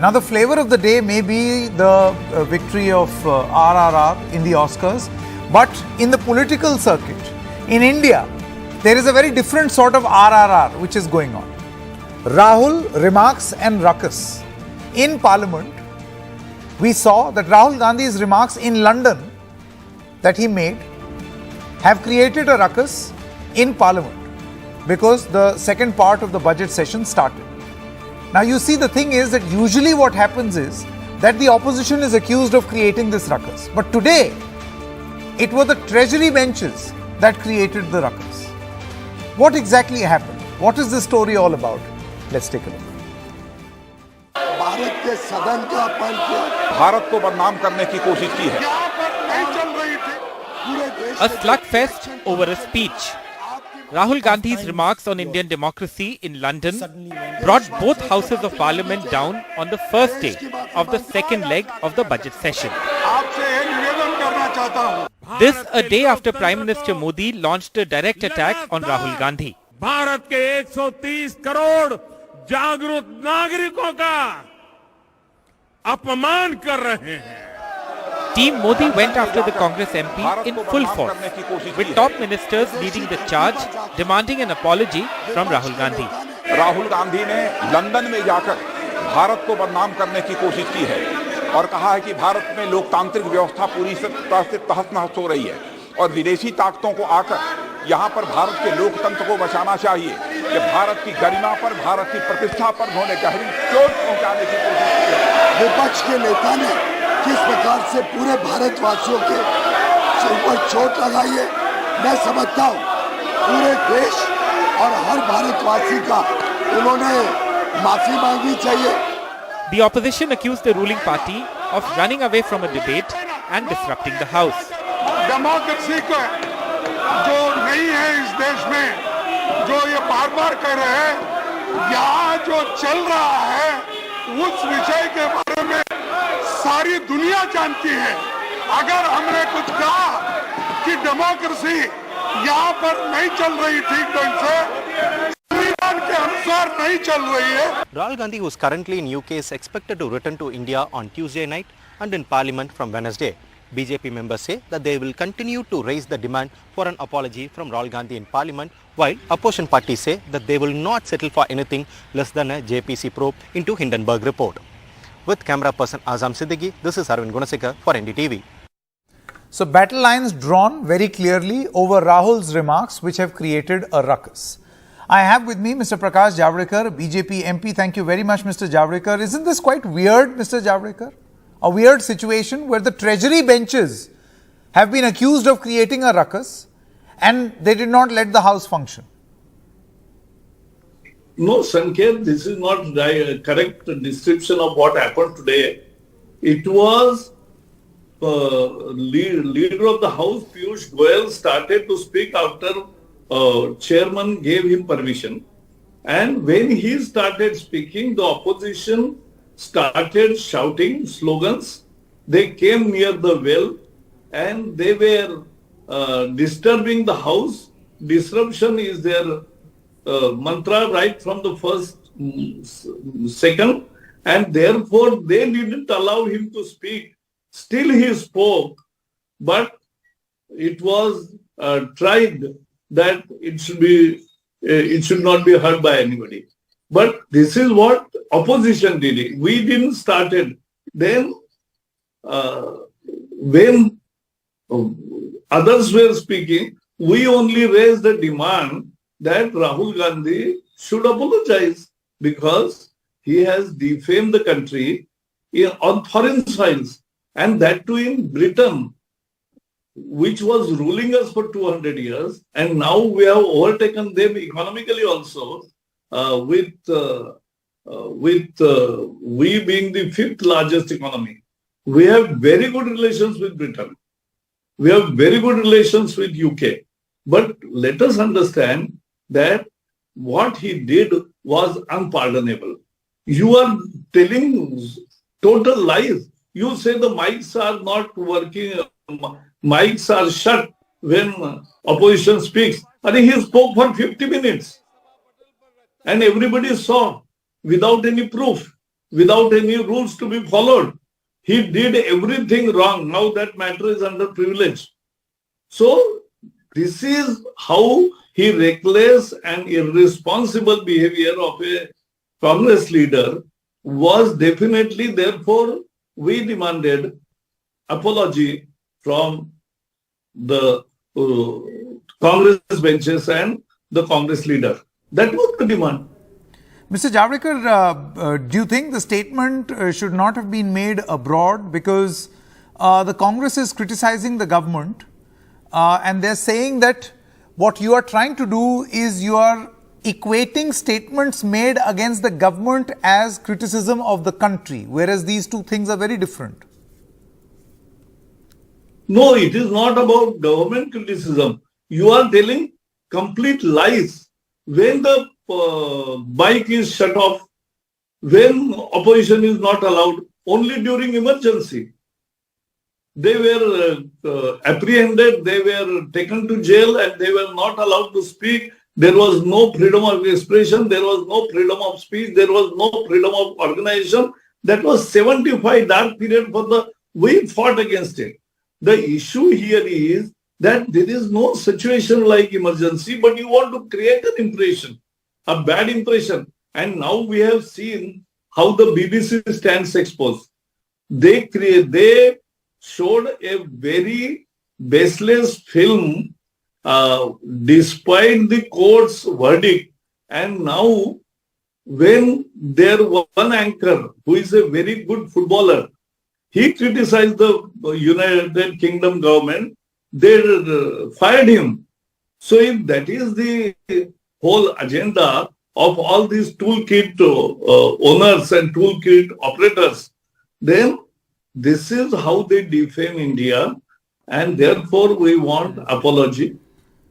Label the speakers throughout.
Speaker 1: Now, the flavour of the day may be the victory of RRR in the Oscars, but in the political circuit, in India, there is a very different sort of RRR which is going on. Rahul, remarks and ruckus. In Parliament, we saw that Rahul Gandhi's remarks in London that he made have created a ruckus in Parliament because the second part of the budget session started. Now you see, the thing is that usually what happens is that the opposition is accused of creating this ruckus. But today, it was the treasury benches that created the ruckus. What exactly happened? What is this story all about? Let's take a look.
Speaker 2: Bharat के सदन का अपमान किया,
Speaker 3: भारत को बदनाम करने की कोशिश की है।
Speaker 4: A slugfest over a speech. Rahul Gandhi's remarks on Indian democracy in London brought both houses of parliament down on the first day of the second leg of the budget session. This a day after Prime Minister Modi launched a direct attack on Rahul Gandhi.
Speaker 5: Bharat के 130 करोड़ जागरूक नागरिकों का अपमान कर रहे हैं।
Speaker 4: Team Modi went after the Congress MP in full force, with top ministers leading the charge, demanding an apology from Rahul Gandhi.
Speaker 3: Rahul Gandhi ने London में जाकर भारत को बदनाम करने की कोशिश की है और कहा है कि भारत में लोकतांत्रिक व्यवस्था पूरी तरह से तहस-नहस हो रही है और विदेशी ताकतों को आकर यहाँ पर भारत के लोकतंत्र को बचाना चाहिए कि भारत की गरिमा पर, भारत की प्रतिष्ठा पर उन्होंने गहरी चोट पहुंचाने की कोशिश की है।
Speaker 2: विपक्ष के नेता ने किस प्रकार से पूरे भारतवासियों के ऊपर चोट लगाई है, मैं समझता हूँ पूरे देश और हर भारतवासी का उन्होंने माफी मांगनी चाहिए।
Speaker 4: The opposition accused the ruling party of running away from a debate and disrupting the house.
Speaker 5: Democracy को जो नहीं है इस देश में, जो ये बार-बार कह रहे हैं, यहाँ जो चल रहा है उस विषय के बारे में सारी दुनिया जानती है। अगर हमने कुछ कहा कि डेमोक्रेसी यहाँ पर नहीं चल रही ठीक ढंग से, संविधान के अनुसार नहीं चल रही है।
Speaker 6: Rahul Gandhi, who is currently in UK, is expected to return to India on Tuesday night and in Parliament from Wednesday. BJP members say that they will continue to raise the demand for an apology from Rahul Gandhi in Parliament, while opposition parties say that they will not settle for anything less than a JPC probe into Hindenburg report. With camera person Azam Siddiqui, this is Arvind Gunasekar for NDTV.
Speaker 1: So battle lines drawn very clearly over Rahul's remarks which have created a ruckus. I have with me Mr Prakash Javadekar, BJP MP. Thank you very much, Mr Javadekar. Isn't this quite weird, Mr Javadekar? A weird situation where the treasury benches have been accused of creating a ruckus and they did not let the house function.
Speaker 7: No, Sanket, this is not the correct description of what happened today. It was leader of the house, Piyush Goyal, started to speak after chairman gave him permission. And when he started speaking, the opposition started shouting slogans. They came near the well and they were disturbing the house. Disruption is their mantra right from the first second, and therefore they didn't allow him to speak. Still he spoke, but it was tried that it should not be heard by anybody. But this is what opposition did. We didn't start it. Then when others were speaking, we only raised the demand that Rahul Gandhi should apologize because he has defamed the country on foreign soils, and that too in Britain, which was ruling us for 200 years, and now we have overtaken them economically also, with we being the fifth largest economy. We have very good relations with Britain. We have very good relations with UK. But let us understand that what he did was unpardonable. You are telling total lies. You say the mics are not working, mics are shut when opposition speaks. And he spoke for 50 minutes. And everybody saw without any proof. without any rules to be followed. He did everything wrong. Now that matter is under privilege. So this is how he reckless and irresponsible behavior of a Congress leader was definitely. Therefore, we demanded apology from the Congress benches and the Congress leader. That was the demand.
Speaker 1: Mr. Javadekar, do you think the statement should not have been made abroad because the Congress is criticizing the government and they're saying that what you are trying to do is you are equating statements made against the government as criticism of the country, whereas these two things are very different?
Speaker 7: No, it is not about government criticism. You are telling complete lies. When the bike is shut off, when opposition is not allowed, only during emergency. They were apprehended, they were taken to jail and they were not allowed to speak. There was no freedom of expression, there was no freedom of speech, there was no freedom of organization. That was 75 dark period for the, we fought against it. The issue here is that there is no situation like emergency, but you want to create an impression, a bad impression. And now we have seen how the BBC stands exposed. They showed a very baseless film despite the court's verdict. And now when there was one anchor who is a very good footballer, he criticized the United Kingdom government, they fired him. So if that is the whole agenda of all these toolkit owners and toolkit operators, then this is how they defame India, and therefore we want apology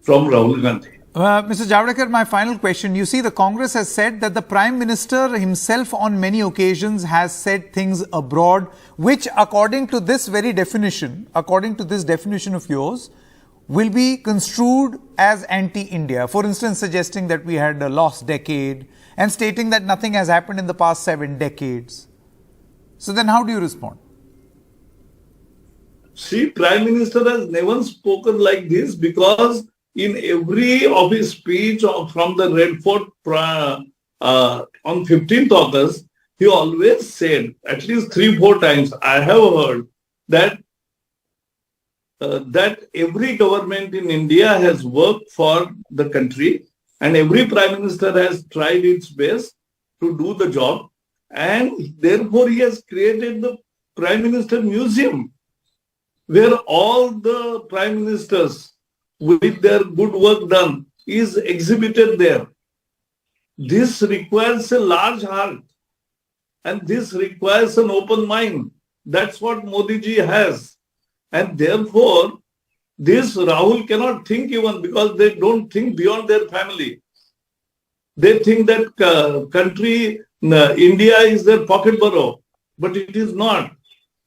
Speaker 7: from Rahul Gandhi.
Speaker 1: Mr. Javadekar, my final question. You see, the Congress has said that the Prime Minister himself on many occasions has said things abroad, which according to this very definition, according to this definition of yours, will be construed as anti-India. For instance, suggesting that we had a lost decade and stating that nothing has happened in the past 7 decades. So then how do you respond?
Speaker 7: See, Prime Minister has never spoken like this because in every of his speech from the Red Fort on 15th August, he always said, at least 3-4 times, I have heard that that every government in India has worked for the country and every Prime Minister has tried its best to do the job, and therefore he has created the Prime Minister Museum where all the Prime Ministers with their good work done is exhibited there. This requires a large heart and this requires an open mind. That's what Modi ji has. And therefore, this Rahul cannot think even because they don't think beyond their family. They think that country, India is their pocket borough, but it is not.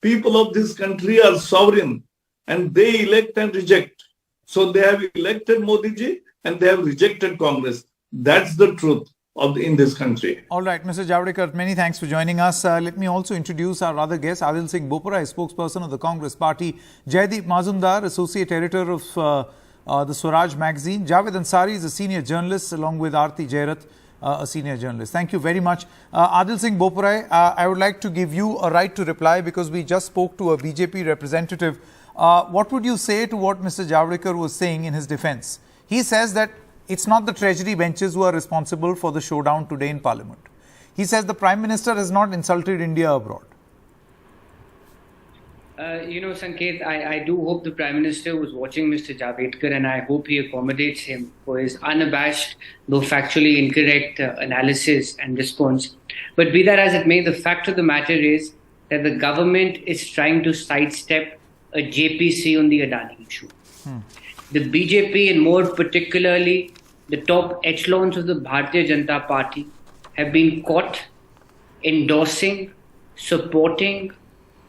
Speaker 7: People of this country are sovereign and they elect and reject. So they have elected Modi ji and they have rejected Congress. That's the truth in this country.
Speaker 1: All right, Mr. Javadekar, many thanks for joining us. Let me also introduce our other guest, Adil Singh Bopara, spokesperson of the Congress Party, Jaideep Mazumdar, associate editor of the Swaraj magazine, Javed Ansari is a senior journalist along with Aarti Jairath, a senior journalist. Thank you very much. Adil Singh Bopara, I would like to give you a right to reply because we just spoke to a BJP representative. What would you say to what Mr. Javadekar was saying in his defense? He says that it's not the treasury benches who are responsible for the showdown today in Parliament. He says the Prime Minister has not insulted India abroad.
Speaker 8: Sanket, I do hope the Prime Minister was watching Mr. Javadekar, and I hope he accommodates him for his unabashed, though factually incorrect analysis and response. But be that as it may, the fact of the matter is that the government is trying to sidestep a JPC on the Adani issue. The BJP and more particularly the top echelons of the Bharatiya Janata Party have been caught endorsing, supporting,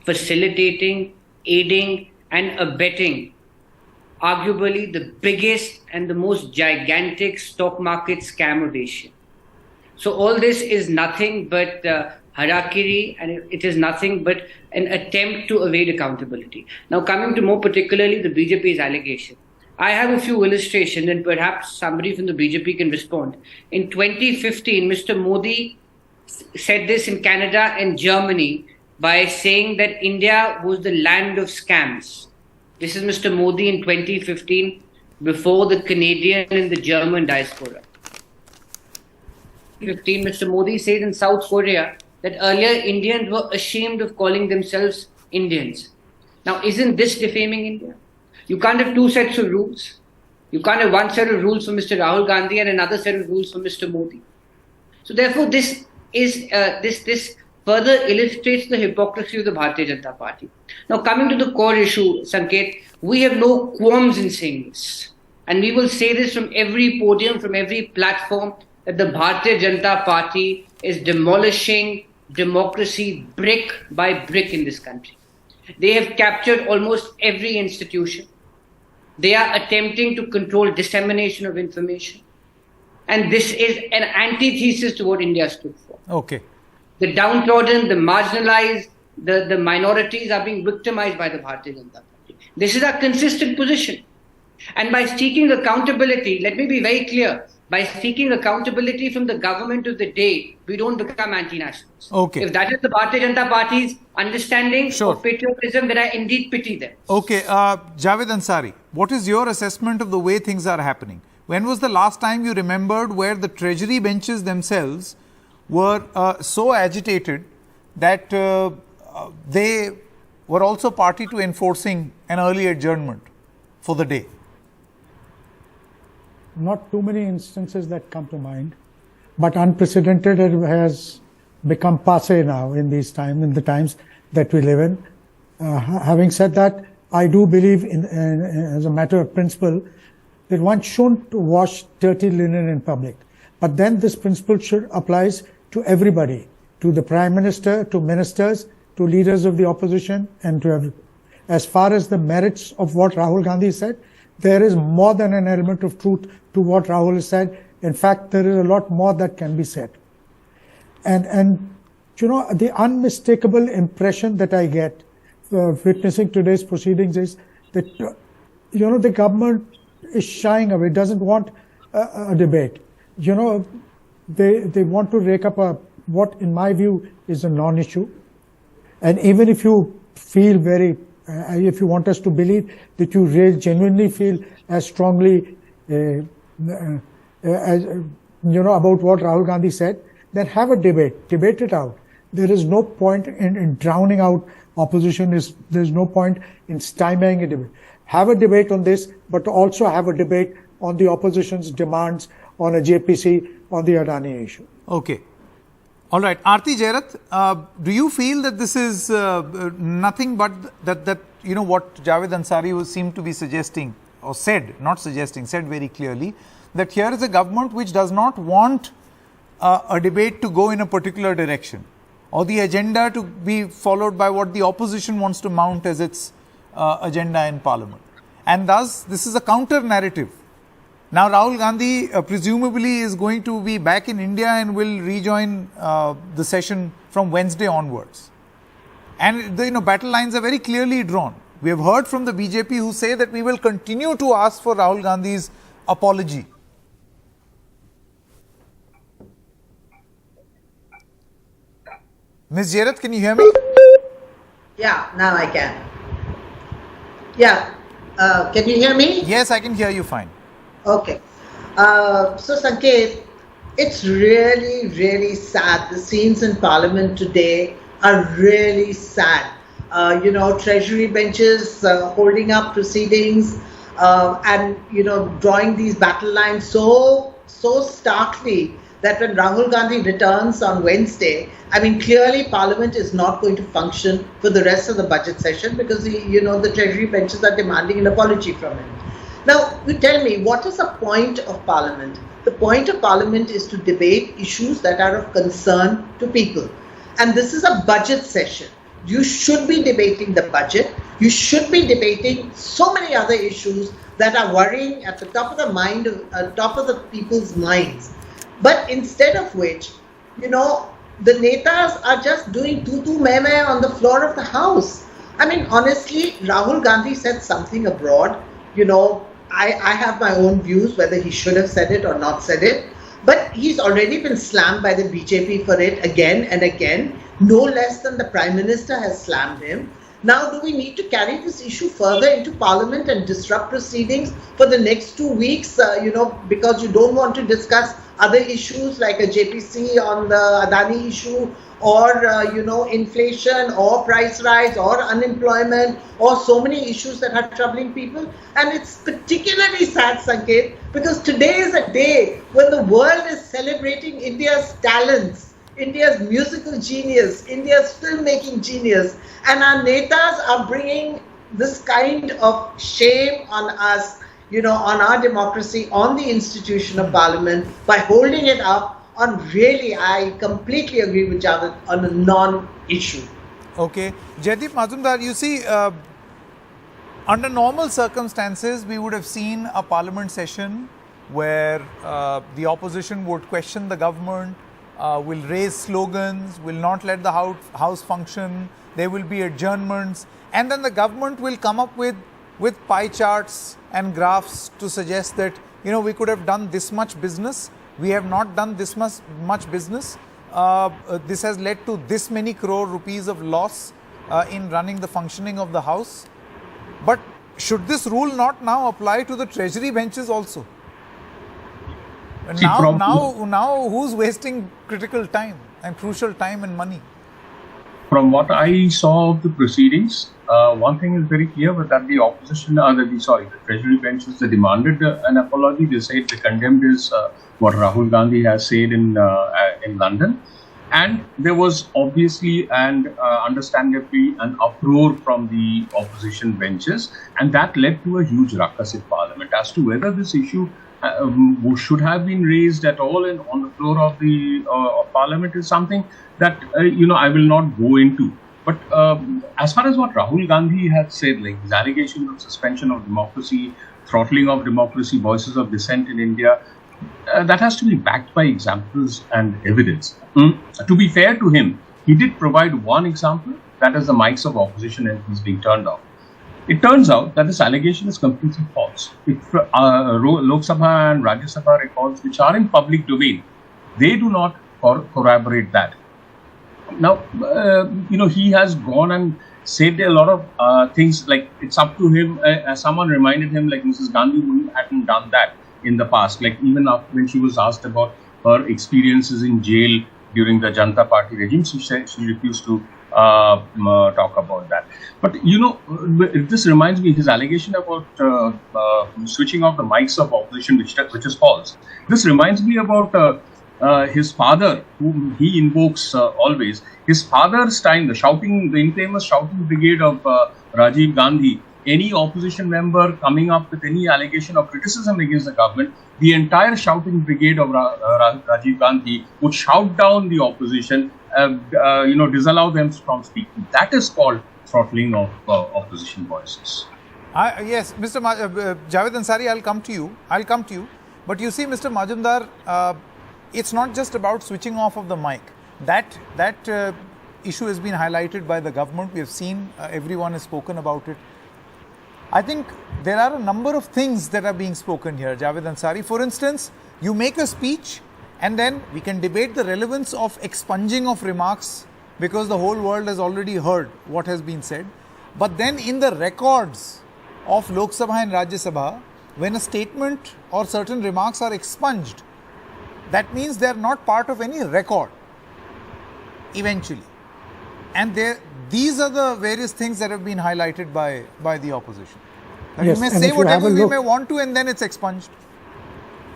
Speaker 8: facilitating, aiding and abetting arguably the biggest and the most gigantic stock market scam of Asia. So all this is nothing but harakiri, and it is nothing but an attempt to evade accountability. Now, coming to more particularly the BJP's allegation, I have a few illustrations and perhaps somebody from the BJP can respond. In 2015, Mr. Modi said this in Canada and Germany by saying that India was the land of scams. This is Mr. Modi in 2015 before the Canadian and the German diaspora. 15, Mr. Modi said in South Korea that earlier Indians were ashamed of calling themselves Indians. Now, isn't this defaming India? You can't have two sets of rules. You can't have one set of rules for Mr. Rahul Gandhi and another set of rules for Mr. Modi. So therefore, this further illustrates the hypocrisy of the Bharatiya Janata Party. Now, coming to the core issue, Sanket, we have no qualms in saying this. And we will say this from every podium, from every platform, that the Bharatiya Janata Party is demolishing democracy brick by brick in this country. They have captured almost every institution. They are attempting to control dissemination of information. And this is an antithesis to what India stood for.
Speaker 1: Okay.
Speaker 8: The downtrodden, the marginalized, the minorities are being victimized by the Bharatiya Janata Party. This is our consistent position. And by seeking accountability, let me be very clear, by seeking accountability from the government of the day, we don't become anti-nationals.
Speaker 1: Okay.
Speaker 8: If that is the Bharatiya Janata Party's understanding of patriotism, then I indeed pity them.
Speaker 1: Okay, Javed Ansari, what is your assessment of the way things are happening? When was the last time you remembered where the treasury benches themselves were so agitated that they were also party to enforcing an early adjournment for the day?
Speaker 9: Not too many instances that come to mind, but unprecedented has become passé now in these times, in the times that we live in. Having said that, I do believe as a matter of principle, that one shouldn't wash dirty linen in public. But then this principle applies to everybody, to the Prime Minister, to ministers, to leaders of the opposition, and to everyone. As far as the merits of what Rahul Gandhi said, there is more than an element of truth to what Rahul has said. In fact, there is a lot more that can be said. And you know, the unmistakable impression that I get witnessing today's proceedings is that, you know, the government is shying away, doesn't want a debate. You know, they want to rake up what in my view is a non-issue. And even if you feel if you want us to believe that you genuinely feel as strongly as, about what Rahul Gandhi said, then have a debate it out. There is no point in drowning out opposition. There's no point in stymieing a debate. Have a debate on this, but also have a debate on the opposition's demands on a JPC, on the Adani issue.
Speaker 1: Okay. All right. Aarti Jairath, do you feel that this is nothing but that you know what Javed Ansari seemed to be suggesting, or said very clearly, that here is a government which does not want a debate to go in a particular direction, or the agenda to be followed by what the opposition wants to mount as its agenda in Parliament. And thus, this is a counter narrative. Now, Rahul Gandhi presumably is going to be back in India and will rejoin the session from Wednesday onwards. And the battle lines are very clearly drawn. We have heard from the BJP who say that we will continue to ask for Rahul Gandhi's apology. Ms. Jairath, can you hear me?
Speaker 10: Yeah, now I can. Yeah, can you hear me?
Speaker 1: Yes, I can hear you fine.
Speaker 10: Okay. So Sanket, it's really, really sad. The scenes in Parliament today are really sad. Treasury benches holding up proceedings and, drawing these battle lines so starkly that when Rahul Gandhi returns on Wednesday, I mean, clearly Parliament is not going to function for the rest of the budget session because, the Treasury benches are demanding an apology from him. Now, you tell me, what is the point of Parliament? The point of Parliament is to debate issues that are of concern to people. And this is a budget session. You should be debating the budget. You should be debating so many other issues that are worrying at the top of the mind, top of the people's minds. But instead of which, the netas are just doing tutu meh on the floor of the house. I mean, honestly, Rahul Gandhi said something abroad. You know, I have my own views whether he should have said it or not said it. But he's already been slammed by the BJP for it again and again. No less than the Prime Minister has slammed him. Now, do we need to carry this issue further into Parliament and disrupt proceedings for the next 2 weeks, because you don't want to discuss other issues like a JPC on the Adani issue or, inflation or price rise or unemployment or so many issues that are troubling people? And it's particularly sad, Sanket, because today is a day when the world is celebrating India's talents, India's musical genius, India's filmmaking genius, and our netas are bringing this kind of shame on us, on our democracy, on the institution of Parliament by holding it up on really, I completely agree with Javed, on a non-issue.
Speaker 1: Okay. Jaideep Majumdar, you see, under normal circumstances, we would have seen a Parliament session where the opposition would question the government, will raise slogans, will not let the house function, there will be adjournments, and then the government will come up with pie charts and graphs to suggest that, we could have done this much business, we have not done this much business, this has led to this many crore rupees of loss in running the functioning of the house. But should this rule not now apply to the treasury benches also? Now, who's wasting critical time and crucial time and money?
Speaker 11: From what I saw of the proceedings, one thing is very clear, but that the opposition, the treasury benches, they demanded an apology. They said they condemned what Rahul Gandhi has said in London, and there was obviously and understandably an uproar from the opposition benches, and that led to a huge ruckus in Parliament as to whether this issue should have been raised at all on the floor of the Parliament is something that I will not go into. But as far as what Rahul Gandhi had said, like his allegations of suspension of democracy, throttling of democracy, voices of dissent in India, that has to be backed by examples and evidence. To be fair to him, he did provide one example, that is the mics of opposition MPs being turned off. It turns out that this allegation is completely false. Lok Sabha and Rajya Sabha records, which are in public domain, they do not corroborate that. Now, he has gone and said a lot of things like it's up to him. Someone reminded him, like Mrs. Gandhi hadn't done that in the past. Like even when she was asked about her experiences in jail during the Janata Party regime, she said she refused to talk about that. But this reminds me, his allegation about switching off the mics of opposition, which is false. This reminds me about his father, whom he invokes always. His father's time, the infamous shouting brigade of Rajiv Gandhi. Any opposition member coming up with any allegation or criticism against the government, the entire shouting brigade of Rajiv Gandhi would shout down the opposition, disallow them from speaking. That is called throttling of opposition voices.
Speaker 1: Yes, Mr. Javed Ansari, I'll come to you. But you see, Mr. Majumdar, it's not just about switching off of the mic. That issue has been highlighted by the government. We have seen, everyone has spoken about it. I think there are a number of things that are being spoken here, Javed Ansari. For instance, you make a speech and then we can debate the relevance of expunging of remarks because the whole world has already heard what has been said. But then in the records of Lok Sabha and Rajya Sabha, when a statement or certain remarks are expunged, that means they are not part of any record eventually. And these are the various things that have been highlighted by the opposition. Yes, you may say whatever you may want to and then it's expunged.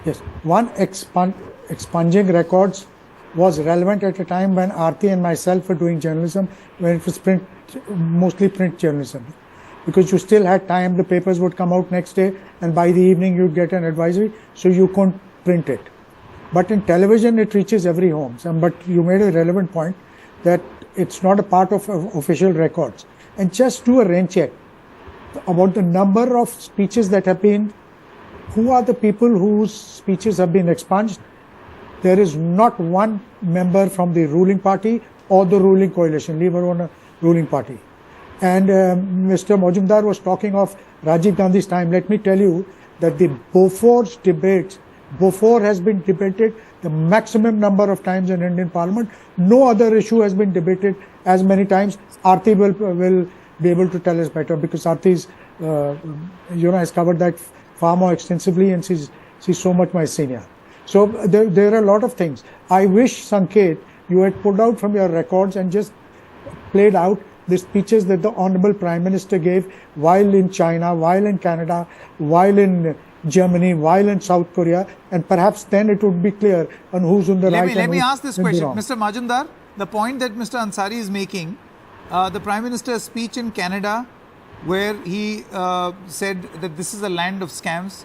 Speaker 9: Yes, one expunging records was relevant at a time when Aarti and myself were doing journalism, when it was mostly print journalism. Because you still had time, the papers would come out next day and by the evening you'd get an advisory, so you couldn't print it. But in television it reaches every home. But you made a relevant point that it's not a part of official records. And just do a rain check about the number of speeches that have been, who are the people whose speeches have been expunged? there is not one member from the ruling party or the ruling coalition, leave alone a ruling party. And Mr. Majumdar was talking of Rajiv Gandhi's time. Let me tell you that the Bofor's debates, Bofor has been debated the maximum number of times in Indian Parliament. No other issue has been debated as many times. Aarti will be able to tell us better, because Aarti's, has covered that far more extensively, and she's so much my senior. So there are a lot of things. I wish, Sanket, you had pulled out from your records and just played out the speeches that the Honorable Prime Minister gave while in China, while in Canada, while in Germany, while in South Korea, and perhaps then it would be clear on who's on the right.
Speaker 1: Let me ask this question. Mr. Majumdar, the point that Mr. Ansari is making, the Prime Minister's speech in Canada, where he said that this is a land of scams.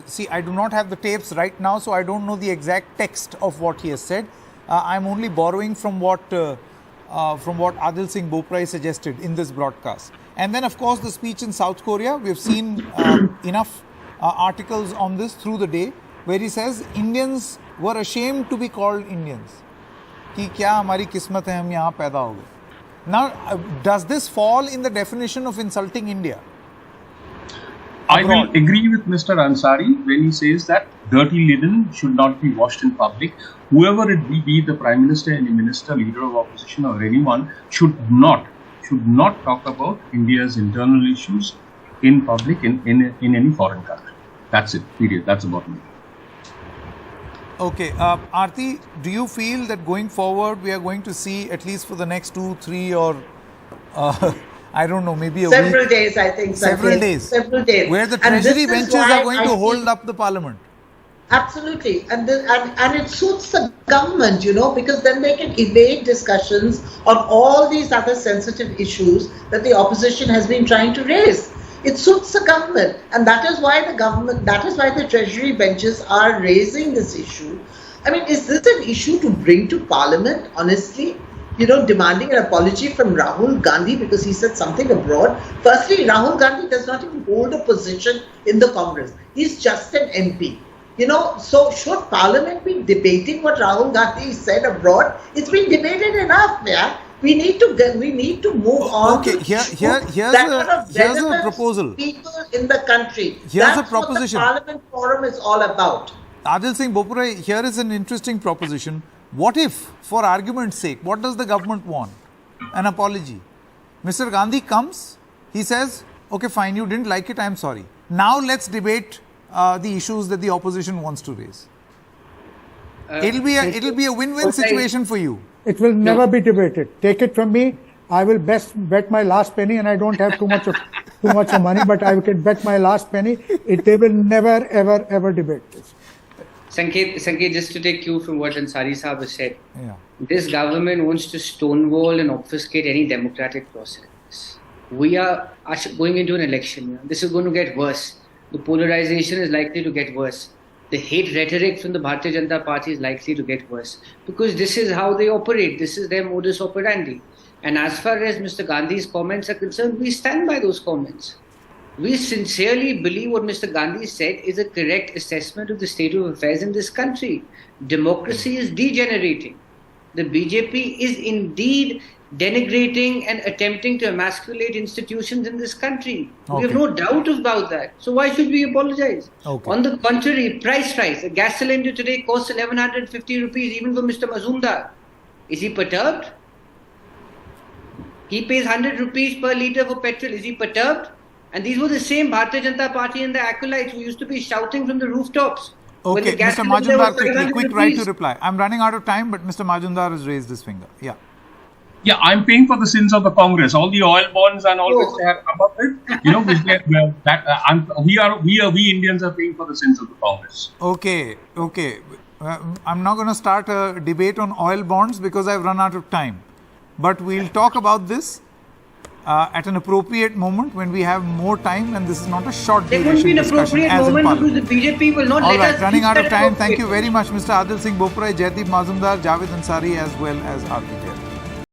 Speaker 1: See, I do not have the tapes right now, so I don't know the exact text of what he has said. I'm only borrowing from what Adil Singh Boprai suggested in this broadcast. And then, of course, the speech in South Korea. We've seen enough articles on this through the day, where he says Indians were ashamed to be called Indians. कि क्या हमारी किस्मत है हम यहाँ पैदा हो गए. Now, does this fall in the definition of insulting India?
Speaker 11: I will agree with Mr. Ansari when he says that dirty linen should not be washed in public. Whoever it be the Prime Minister, any minister, leader of opposition, or anyone, should not talk about India's internal issues in public in any foreign country. That's it. Period. That's the bottom line.
Speaker 1: Okay, Aarti, do you feel that going forward we are going to see, at least for the next 2, 3 or I don't know, maybe a
Speaker 10: several
Speaker 1: week,
Speaker 10: days, I think.
Speaker 1: Several days, where the treasury benches are going to hold up the parliament?
Speaker 10: Absolutely, and it suits the government, because then they can evade discussions on all these other sensitive issues that the opposition has been trying to raise. It suits the government, and that is why the treasury benches are raising this issue. I mean, is this an issue to bring to parliament, honestly? Demanding an apology from Rahul Gandhi because he said something abroad. Firstly, Rahul Gandhi does not even hold a position in the Congress. He's just an MP. So should Parliament be debating what Rahul Gandhi said abroad? It's been debated enough, yeah. We need to move on.
Speaker 1: Okay, here's a proposal.
Speaker 10: People in the country.
Speaker 1: That's a proposition.
Speaker 10: What the Parliament Forum is all about.
Speaker 1: Adil Singh Boprai, here is an interesting proposition. What if, for argument's sake, what does the government want? An apology. Mr. Gandhi comes, he says, okay, fine, you didn't like it, I'm sorry. Now let's debate the issues that the opposition wants to raise. It'll be a win-win situation for you.
Speaker 9: It will never be debated. Take it from me. I will bet my last penny, and I don't have too much of money, but I can bet my last penny. They will never, ever debate this.
Speaker 8: Sanket, just to take cue from what Ansari Sahab has said, this government wants to stonewall and obfuscate any democratic process. We are going into an election. This is going to get worse. The polarization is likely to get worse. The hate rhetoric from the Bharatiya Janata Party is likely to get worse, because this is how they operate. This is their modus operandi. And as far as Mr. Gandhi's comments are concerned, we stand by those comments. We sincerely believe what Mr. Gandhi said is a correct assessment of the state of affairs in this country. Democracy is degenerating. The BJP is indeed denigrating and attempting to emasculate institutions in this country. We have no doubt about that. So why should we apologize? On the contrary, price rise. A gas cylinder today costs 1150 rupees even for Mr. Majumdar. Is he perturbed? He pays 100 rupees per litre for petrol. Is he perturbed? And these were the same Bharatiya Janata Party and the acolytes who used to be shouting from the rooftops.
Speaker 1: Okay, Mr. Majumdar, quick right to reply. I'm running out of time, but Mr. Majumdar has raised his finger.
Speaker 11: Yeah, I'm paying for the sins of the Congress. All the oil bonds and all which they have come up with, we Indians are paying for the sins of the Congress.
Speaker 1: Okay. I'm not going to start a debate on oil bonds because I've run out of time. But we'll talk about this at an appropriate moment when we have more time, and this is not a short duration discussion.
Speaker 8: There won't be an appropriate moment because the BJP will not let us...
Speaker 1: running out of time. Thank you very much, Mr. Adil Singh Boprai, Jaideep Majumdar, Javed Ansari, as well as Aarti.